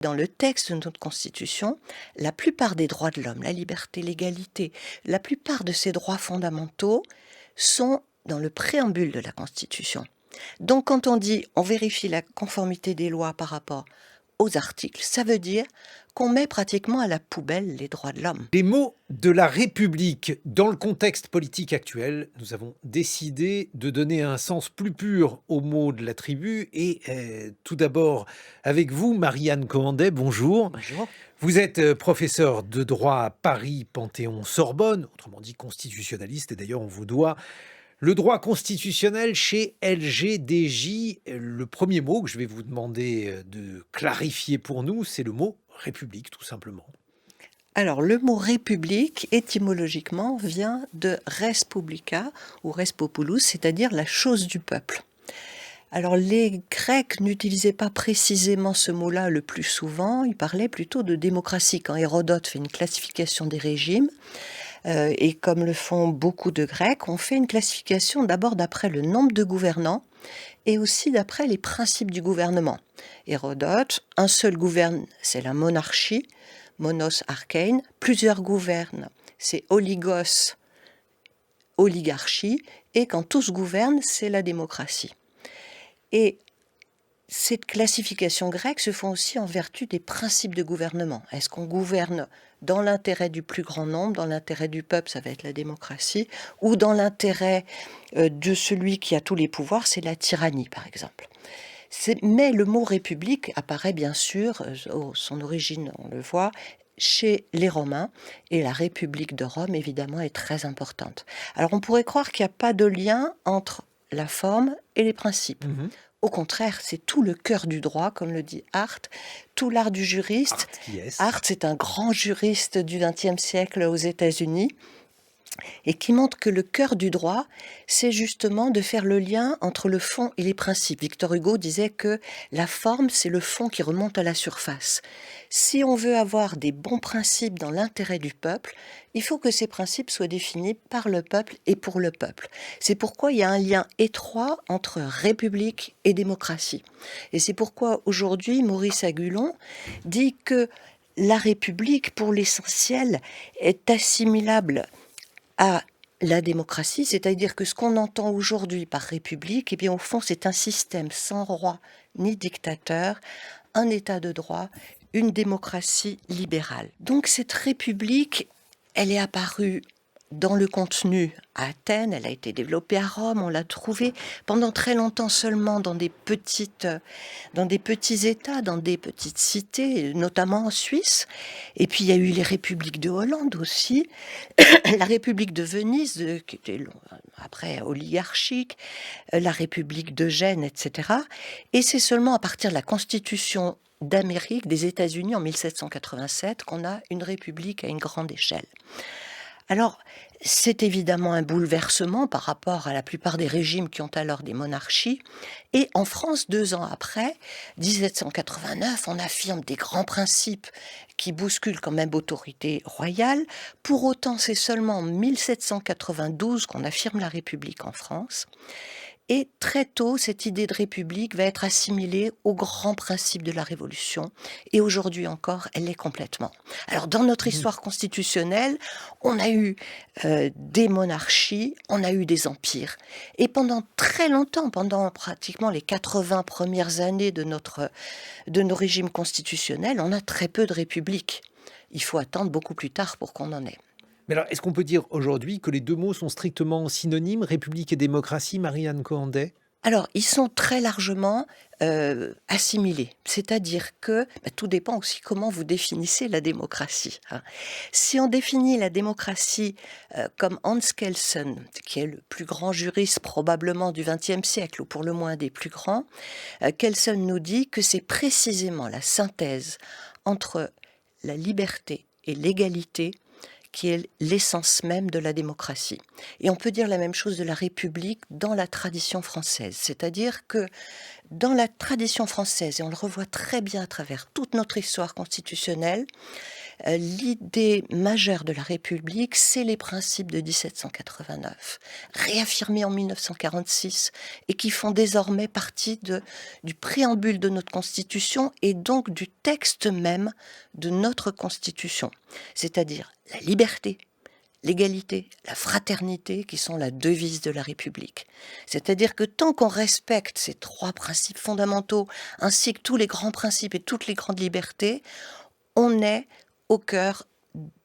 Dans le texte de notre Constitution, la plupart des droits de l'homme, la liberté, l'égalité, la plupart de ces droits fondamentaux sont dans le préambule de la Constitution. Donc quand on dit on vérifie la conformité des lois par rapport aux articles, ça veut dire qu'on met pratiquement à la poubelle les droits de l'homme. Les mots de la République dans le contexte politique actuel, nous avons décidé de donner un sens plus pur aux mots de la tribu. Et tout d'abord, avec vous, Marie-Anne Cohandet, bonjour. Bonjour. Vous êtes professeur de droit à Paris Panthéon-Sorbonne, autrement dit constitutionnaliste, et d'ailleurs on vous doit le droit constitutionnel chez LGDJ. Le premier mot que je vais vous demander de clarifier pour nous, c'est le mot République, tout simplement. Alors, le mot république, étymologiquement, vient de res publica ou res populus, c'est-à-dire la chose du peuple. Alors, les Grecs n'utilisaient pas précisément ce mot-là le plus souvent, ils parlaient plutôt de démocratie. Quand Hérodote fait une classification des régimes, et comme le font beaucoup de Grecs, on fait une classification d'abord d'après le nombre de gouvernants et aussi d'après les principes du gouvernement. Hérodote, un seul gouverne, c'est la monarchie, monos archein, plusieurs gouvernent, c'est oligos, oligarchie, et quand tous gouvernent, c'est la démocratie. Et cette classification grecque se font aussi en vertu des principes de gouvernement. Est-ce qu'on gouverne dans l'intérêt du plus grand nombre, dans l'intérêt du peuple, ça va être la démocratie, ou dans l'intérêt de celui qui a tous les pouvoirs, c'est la tyrannie, par exemple. Mais le mot république apparaît bien sûr, son origine, on le voit, chez les Romains, et la République de Rome, évidemment, est très importante. Alors, on pourrait croire qu'il n'y a pas de lien entre la forme et les principes. Au contraire, c'est tout le cœur du droit, comme le dit Hart, tout l'art du juriste. Hart, c'est un grand juriste du XXe siècle aux États-Unis, et qui montre que le cœur du droit, c'est justement de faire le lien entre le fond et les principes. Victor Hugo disait que la forme, c'est le fond qui remonte à la surface. Si on veut avoir des bons principes dans l'intérêt du peuple, il faut que ces principes soient définis par le peuple et pour le peuple. C'est pourquoi il y a un lien étroit entre république et démocratie. Et c'est pourquoi aujourd'hui, Maurice Agulon dit que la République, pour l'essentiel, est assimilable à la démocratie, c'est-à-dire que ce qu'on entend aujourd'hui par république, eh bien au fond c'est un système sans roi ni dictateur, un état de droit, une démocratie libérale. Donc cette république, elle est apparue dans le contenu à Athènes, elle a été développée à Rome, on l'a trouvée pendant très longtemps seulement dans des petits États, dans des petites cités, notamment en Suisse. Et puis il y a eu les républiques de Hollande aussi, la République de Venise, qui était après oligarchique, la République de Gênes, etc. Et c'est seulement à partir de la Constitution d'Amérique, des États-Unis en 1787, qu'on a une république à une grande échelle. Alors, c'est évidemment un bouleversement par rapport à la plupart des régimes qui ont alors des monarchies. Et en France, 2 ans après, 1789, on affirme des grands principes qui bousculent quand même l'autorité royale. Pour autant, c'est seulement en 1792 qu'on affirme la République en France. Et très tôt, cette idée de république va être assimilée aux grands principes de la Révolution. Et aujourd'hui encore, elle l'est complètement. Alors, dans notre histoire constitutionnelle, on a eu des monarchies, on a eu des empires. Et pendant très longtemps, pendant pratiquement les 80 premières années de nos régimes constitutionnels, on a très peu de républiques. Il faut attendre beaucoup plus tard pour qu'on en ait. Mais alors, est-ce qu'on peut dire aujourd'hui que les deux mots sont strictement synonymes, République et démocratie, Marie-Anne Cohandet? Alors, ils sont très largement assimilés. C'est-à-dire que tout dépend aussi comment vous définissez la démocratie. Si on définit la démocratie comme Hans Kelsen, qui est le plus grand juriste probablement du XXe siècle, ou pour le moins des plus grands, Kelsen nous dit que c'est précisément la synthèse entre la liberté et l'égalité qui est l'essence même de la démocratie. Et on peut dire la même chose de la République dans la tradition française. C'est-à-dire que dans la tradition française, et on le revoit très bien à travers toute notre histoire constitutionnelle, L'idée majeure de la République, c'est les principes de 1789, réaffirmés en 1946 et qui font désormais partie du préambule de notre Constitution et donc du texte même de notre Constitution, c'est-à-dire la liberté, l'égalité, la fraternité, qui sont la devise de la République. C'est-à-dire que tant qu'on respecte ces trois principes fondamentaux, ainsi que tous les grands principes et toutes les grandes libertés, on est au cœur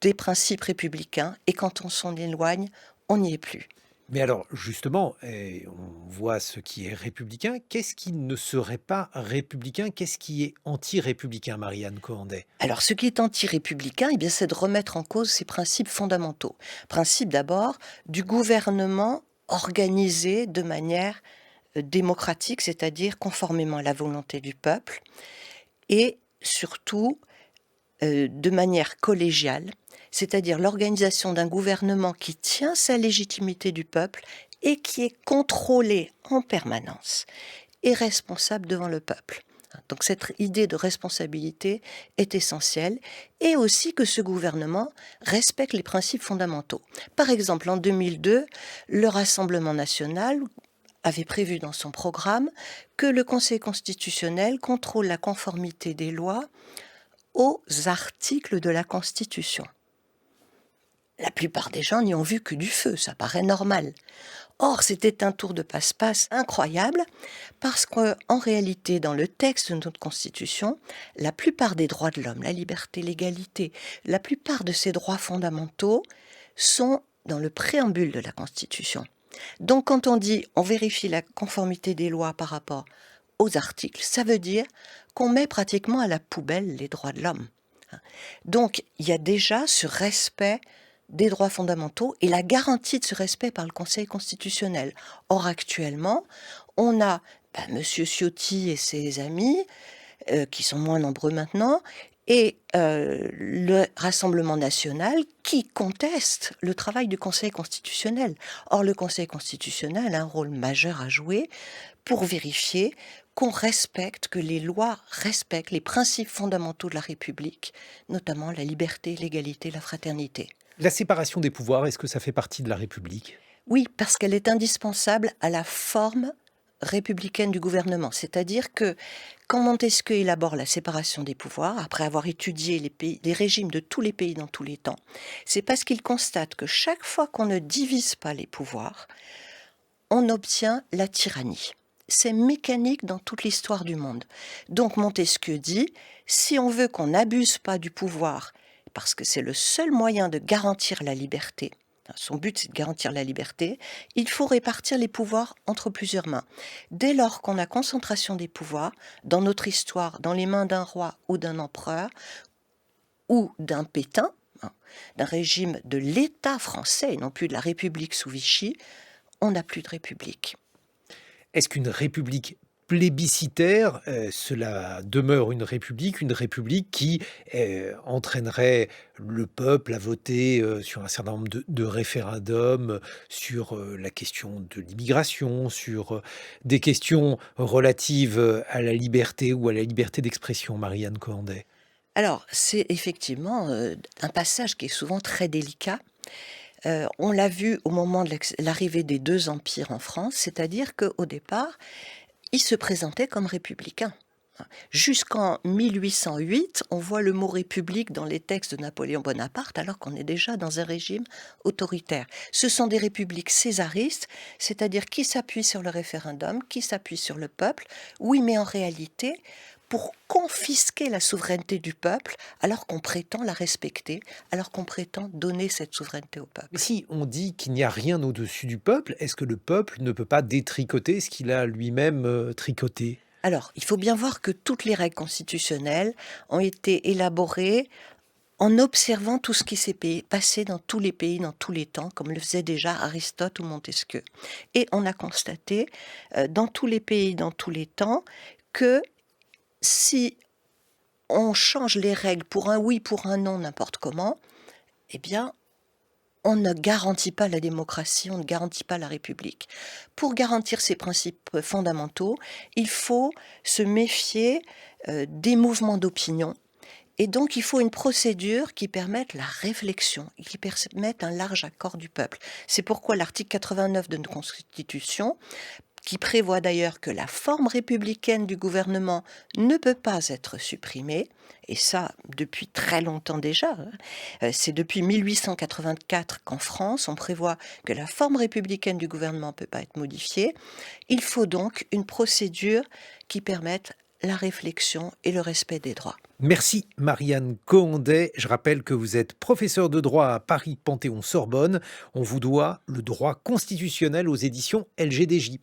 des principes républicains, et quand on s'en éloigne, on n'y est plus. Mais alors, justement, on voit ce qui est républicain. Qu'est-ce qui ne serait pas républicain? Qu'est-ce qui est anti-républicain, Marie-Anne Cohandet? Alors, ce qui est anti-républicain, eh bien, c'est de remettre en cause ces principes fondamentaux. Principe d'abord du gouvernement organisé de manière démocratique, c'est-à-dire conformément à la volonté du peuple, et surtout de manière collégiale, c'est-à-dire l'organisation d'un gouvernement qui tient sa légitimité du peuple et qui est contrôlé en permanence et responsable devant le peuple. Donc cette idée de responsabilité est essentielle, et aussi que ce gouvernement respecte les principes fondamentaux. Par exemple, en 2002, le Rassemblement national avait prévu dans son programme que le Conseil constitutionnel contrôle la conformité des lois aux articles de la Constitution. La plupart des gens n'y ont vu que du feu, ça paraît normal. Or, c'était un tour de passe-passe incroyable, parce qu'en réalité, dans le texte de notre Constitution, la plupart des droits de l'homme, la liberté, l'égalité, la plupart de ces droits fondamentaux sont dans le préambule de la Constitution. Donc, quand on dit on vérifie la conformité des lois par rapport aux articles, ça veut dire qu'on met pratiquement à la poubelle les droits de l'homme. Donc, il y a déjà ce respect des droits fondamentaux et la garantie de ce respect par le Conseil constitutionnel. Or, actuellement, on a M. Ciotti et ses amis, qui sont moins nombreux maintenant, et le Rassemblement national qui conteste le travail du Conseil constitutionnel. Or, le Conseil constitutionnel a un rôle majeur à jouer pour vérifier qu'on respecte, que les lois respectent les principes fondamentaux de la République, notamment la liberté, l'égalité, la fraternité. La séparation des pouvoirs, est-ce que ça fait partie de la République? Oui, parce qu'elle est indispensable à la forme républicaine du gouvernement. C'est-à-dire que quand Montesquieu élabore la séparation des pouvoirs, après avoir étudié les régimes de tous les pays dans tous les temps, c'est parce qu'il constate que chaque fois qu'on ne divise pas les pouvoirs, on obtient la tyrannie. C'est mécanique dans toute l'histoire du monde. Donc Montesquieu dit, si on veut qu'on n'abuse pas du pouvoir, parce que c'est le seul moyen de garantir la liberté, son but c'est de garantir la liberté, il faut répartir les pouvoirs entre plusieurs mains. Dès lors qu'on a concentration des pouvoirs, dans notre histoire, dans les mains d'un roi ou d'un empereur, ou d'un Pétain, d'un régime de l'État français, et non plus de la République sous Vichy, on n'a plus de République. Est-ce qu'une république plébiscitaire, cela demeure une république qui entraînerait le peuple à voter sur un certain nombre de référendums, sur la question de l'immigration, sur des questions relatives à la liberté ou à la liberté d'expression, Marie-Anne Cohandet? Alors, c'est effectivement un passage qui est souvent très délicat. On l'a vu au moment de l'arrivée des deux empires en France, c'est-à-dire qu'au départ, ils se présentaient comme républicains. Jusqu'en 1808, on voit le mot république dans les textes de Napoléon Bonaparte, alors qu'on est déjà dans un régime autoritaire. Ce sont des républiques césaristes, c'est-à-dire qui s'appuient sur le référendum, qui s'appuient sur le peuple. Oui, mais en réalité, pour confisquer la souveraineté du peuple, alors qu'on prétend la respecter, alors qu'on prétend donner cette souveraineté au peuple. Mais si on dit qu'il n'y a rien au-dessus du peuple, est-ce que le peuple ne peut pas détricoter ce qu'il a lui-même tricoté? Alors, il faut bien voir que toutes les règles constitutionnelles ont été élaborées en observant tout ce qui s'est passé dans tous les pays, dans tous les temps, comme le faisait déjà Aristote ou Montesquieu. Et on a constaté, dans tous les pays, dans tous les temps, que si on change les règles pour un oui, pour un non, n'importe comment, eh bien, on ne garantit pas la démocratie, on ne garantit pas la République. Pour garantir ces principes fondamentaux, il faut se méfier des mouvements d'opinion Et donc, il faut une procédure qui permette la réflexion, et qui permette un large accord du peuple. C'est pourquoi l'article 89 de notre Constitution, qui prévoit d'ailleurs que la forme républicaine du gouvernement ne peut pas être supprimée, et ça depuis très longtemps déjà, hein. C'est depuis 1884 qu'en France, on prévoit que la forme républicaine du gouvernement ne peut pas être modifiée. Il faut donc une procédure qui permette la réflexion et le respect des droits. Merci Marianne Cohandet. Je rappelle que vous êtes professeure de droit à Paris Panthéon-Sorbonne. On vous doit le droit constitutionnel aux éditions LGDJ.